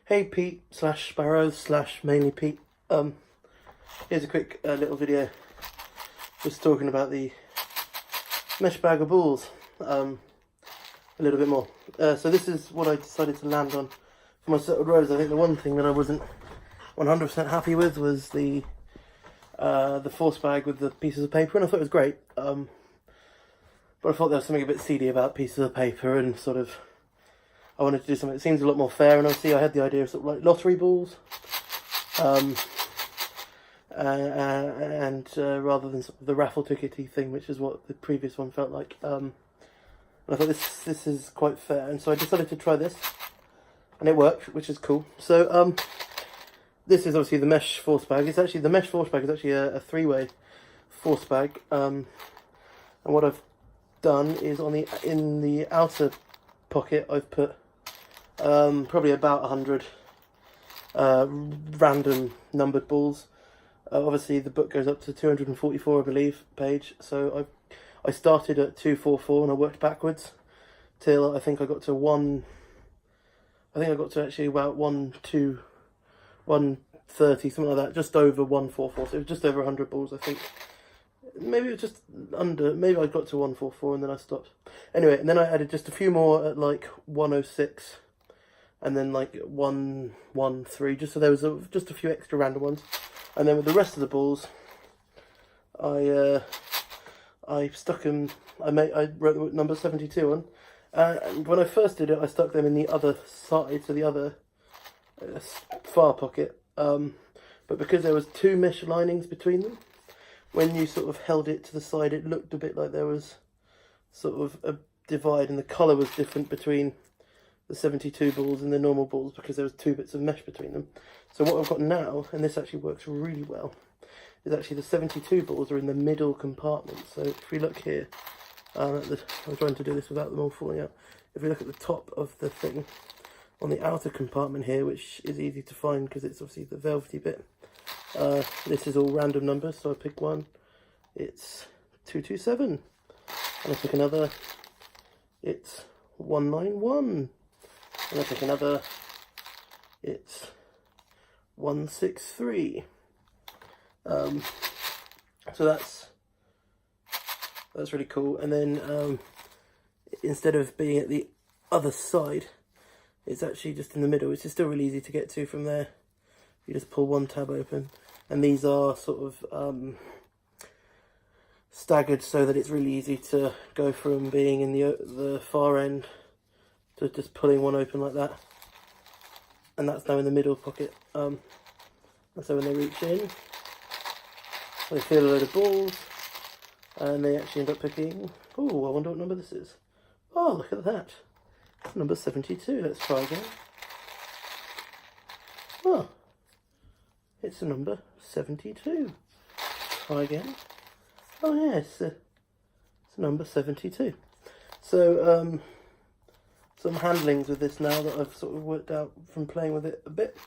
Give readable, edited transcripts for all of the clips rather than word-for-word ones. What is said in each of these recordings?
Hey Pete slash Sparrows slash mainly Pete. Here's a quick little video just talking about the mesh bag of balls a little bit more. So this is what I decided to land on for my settled rows. I think the one thing that I wasn't 100% happy with was the force bag with the pieces of paper, and I thought it was great. But I thought there was something a bit seedy about pieces of paper, and sort of I wanted to do something that seems a lot more fair. And obviously I had the idea of sort of like lottery balls, and rather than sort of the raffle tickety thing, which is what the previous one felt like. And I thought this is quite fair, and so I decided to try this, and it worked, which is cool. So this is obviously the mesh force bag. It's actually the mesh force bag is actually a three-way force bag, and what I've done is in the outer pocket I've put probably about 100 random numbered balls. Obviously the book goes up to 244, I believe, page. So I started at 244 and I worked backwards till I think I got to actually about 130, something like that, just over 144. So it was just over 100 balls, I think. Maybe it was just under, maybe I got to 144 and then I stopped. Anyway, and then I added just a few more at like 106 and then like 113, just so there was just a few extra random ones. And then with the rest of the balls, I stuck them, I wrote the number 72 on. And when I first did it, I stuck them in the other side, so the other far pocket. But because there was two mesh linings between them, when you sort of held it to the side, it looked a bit like there was sort of a divide, and the colour was different between the 72 balls and the normal balls because there was two bits of mesh between them. So what I've got now, and this actually works really well, is actually the 72 balls are in the middle compartment. So if we look here, I'm trying to do this without them all falling out. If we look at the top of the thing, on the outer compartment here, which is easy to find because it's obviously the velvety bit, this is all random numbers, so I pick one, it's 227, and I pick another, it's 191, and I pick another, it's 163. So that's really cool. And then instead of being at the other side, it's actually just in the middle, which is still really easy to get to from there. You just pull one tab open, and these are sort of staggered so that it's really easy to go from being in the far end to just pulling one open like that. And that's now in the middle pocket. And so when they reach in, they feel a load of balls, and they actually end up picking, oh, I wonder what number this is. Oh, look at that. Number 72. Let's try again. Oh, it's a number 72. Try again. Oh yes, it's a number 72. So some handlings with this now that I've sort of worked out from playing with it a bit.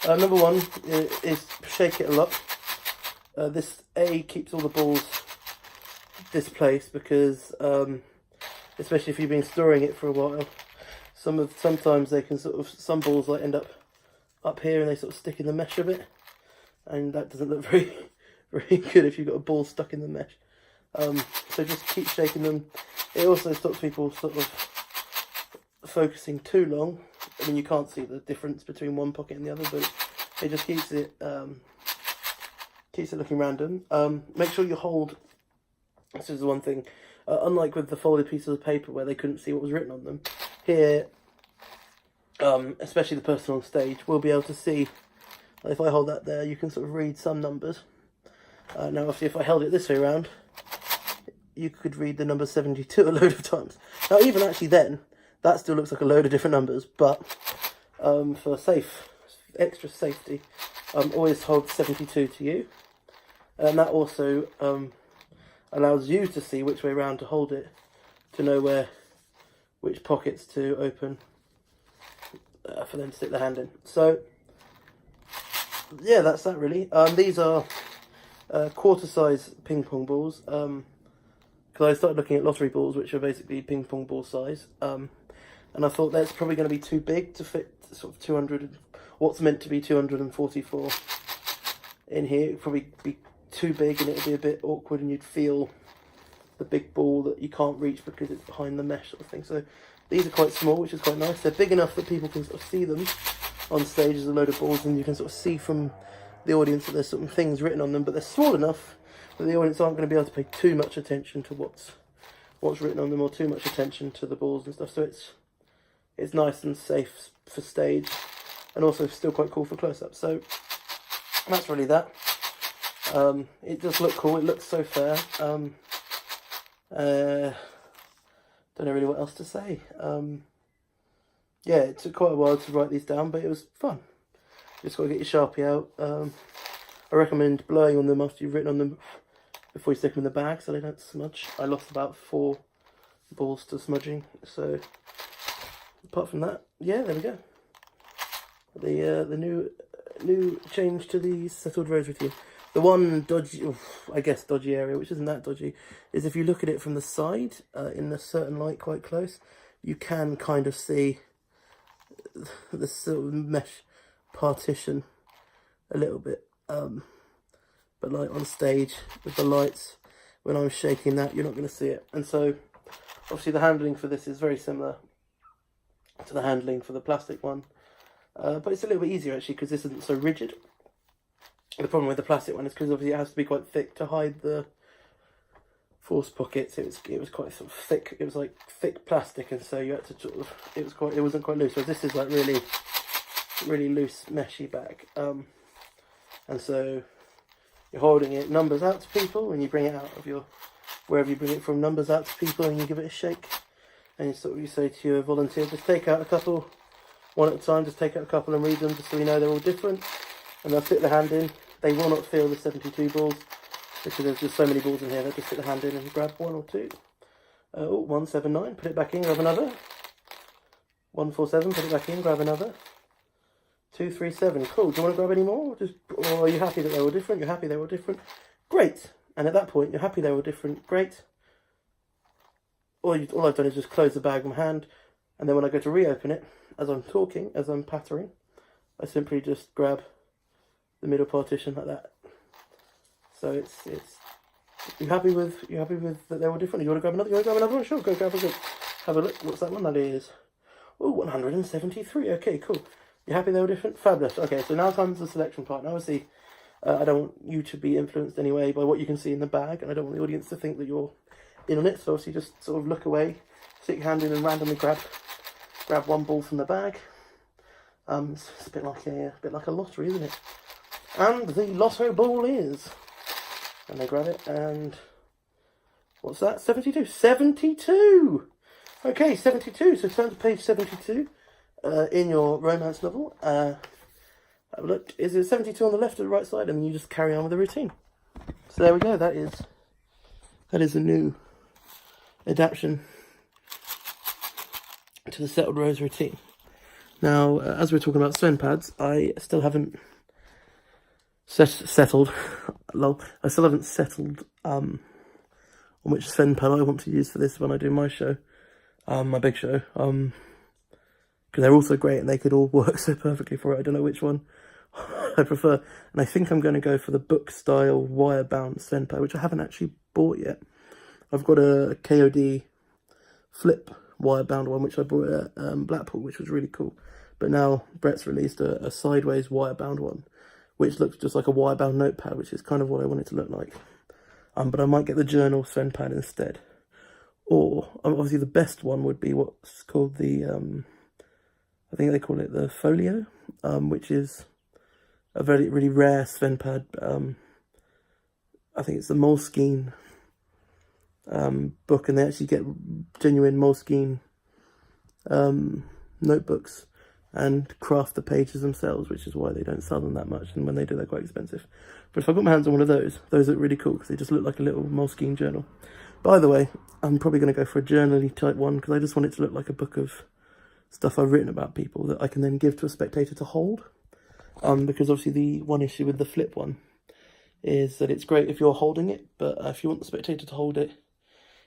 Number one is shake it a lot. This keeps all the balls displaced because especially if you've been storing it for a while, sometimes they can some balls like end up here and they sort of stick in the mesh a bit, and that doesn't look very good if you've got a ball stuck in the mesh. So just keep shaking them. It also stops people sort of focusing too long. I mean, you can't see the difference between one pocket and the other, but it just keeps it looking random. Make sure you hold. This is the one thing. Unlike with the folded pieces of paper where they couldn't see what was written on them, here, especially the person on stage will be able to see. If I hold that there, you can sort of read some numbers. Now, obviously, if I held it this way around, you could read the number 72 a load of times. Now, even actually then, that still looks like a load of different numbers, but for extra safety, always hold 72 to you. And that also allows you to see which way around to hold it, to know which pockets to open for them to stick their hand in. So yeah, that's that really. These are quarter size ping pong balls, because I started looking at lottery balls, which are basically ping pong ball size, and I thought that's probably going to be too big to fit sort of 200 what's meant to be 244 in here. It'd probably be too big and it'd be a bit awkward, and you'd feel the big ball that you can't reach because it's behind the mesh sort of thing. So these are quite small, which is quite nice. They're big enough that people can sort of see them on stage as a load of balls, and you can sort of see from the audience that there's some things written on them, but they're small enough that the audience aren't going to be able to pay too much attention to what's written on them, or too much attention to the balls and stuff. So it's nice and safe for stage, and also still quite cool for close-up. So that's really that. It does look cool. It looks so fair. Don't know really what else to say. Yeah, it took quite a while to write these down, but it was fun. Just got to get your Sharpie out. I recommend blowing on them after you've written on them before you stick them in the bag so they don't smudge. I lost about 4 balls to smudging, so apart from that, yeah, there we go. The new change to the Settled Rose routine. The one dodgy, I guess dodgy area, which isn't that dodgy, is if you look at it from the side, in a certain light quite close, you can kind of see the sort of mesh partition a little bit. But like on stage with the lights, when I'm shaking that, you're not going to see it. And so obviously the handling for this is very similar to the handling for the plastic one, but it's a little bit easier actually because this isn't so rigid. The problem with the plastic one is because obviously it has to be quite thick to hide the force pockets. It was quite sort of thick. It was like thick plastic, and so you had to sort of, it wasn't quite loose. So this is like really loose meshy bag. And so you're holding it, numbers out to people, and you bring it out of your, wherever you bring it from, numbers out to people, and you give it a shake. And you say to your volunteer, just take out a couple, one at a time, just take out a couple and read them, just so we know they're all different. And they'll fit the hand in. They will not feel the 72 balls, because there's just so many balls in here. They'll just fit the hand in and grab 1 or 2. 179, put it back in, grab another. 147, put it back in, grab another. 237, cool. Do you want to grab any more? Or are you happy that they're all different? You're happy they're all different? Great. And at that point, you're happy they're all different? Great. All I've done is just close the bag with my hand, and then when I go to reopen it, as I'm talking, as I'm pattering, I simply just grab the middle partition like that. So it's you happy with that they're all different? You want to grab another? You want to grab another one? Sure, go grab a look. Have a look. What's that one? That is 173. Okay, cool. You happy they were different? Fabulous. Okay, so now comes the selection part. Now obviously, I don't want you to be influenced anyway by what you can see in the bag, and I don't want the audience to think that you're in on it. So obviously, just sort of look away, stick your hand in, and randomly grab one ball from the bag. It's a bit like a lottery, isn't it? And the lotto ball is, and they grab it, and what's that? 72. 72. Okay, 72. So turn to page 72. In your romance novel, have a look. Is it 72 on the left or the right side? And then you just carry on with the routine. So there we go. That is a new adaptation to the Settled Rose routine. Now, as we're talking about Sven pads, I still haven't settled. Lol. I still haven't settled on which Sven pad I want to use for this when I do my show, my big show. Because they're all so great and they could all work so perfectly for it. I don't know which one I prefer. And I think I'm going to go for the book style wire bound Sven pad, which I haven't actually bought yet. I've got a KOD flip wire bound one, which I bought at Blackpool, which was really cool. But now Brett's released a sideways wire bound one, which looks just like a wire bound notepad, which is kind of what I want it to look like. But I might get the journal Sven pad instead. Or obviously the best one would be what's called the I think they call it the Folio, which is a really rare Sven pad. I think it's the Moleskine book, and they actually get genuine Moleskine notebooks and craft the pages themselves, which is why they don't sell them that much, and when they do, they're quite expensive. But if I got my hands on one of those look really cool because they just look like a little Moleskine journal. By the way, I'm probably going to go for a journal-y type one because I just want it to look like a book of stuff I've written about people that I can then give to a spectator to hold. Because obviously the one issue with the flip one is that it's great if you're holding it, but if you want the spectator to hold it,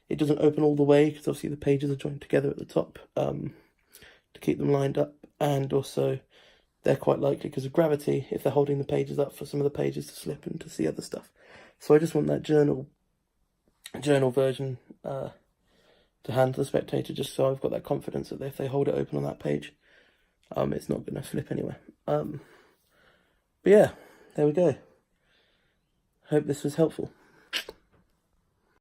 it doesn't open all the way because obviously the pages are joined together at the top to keep them lined up, and also they're quite likely because of gravity, if they're holding the pages up, for some of the pages to slip and to see other stuff. So I just want that journal version to hand to the spectator, just so I've got that confidence that if they hold it open on that page, it's not going to flip anywhere. But yeah, there we go. Hope this was helpful.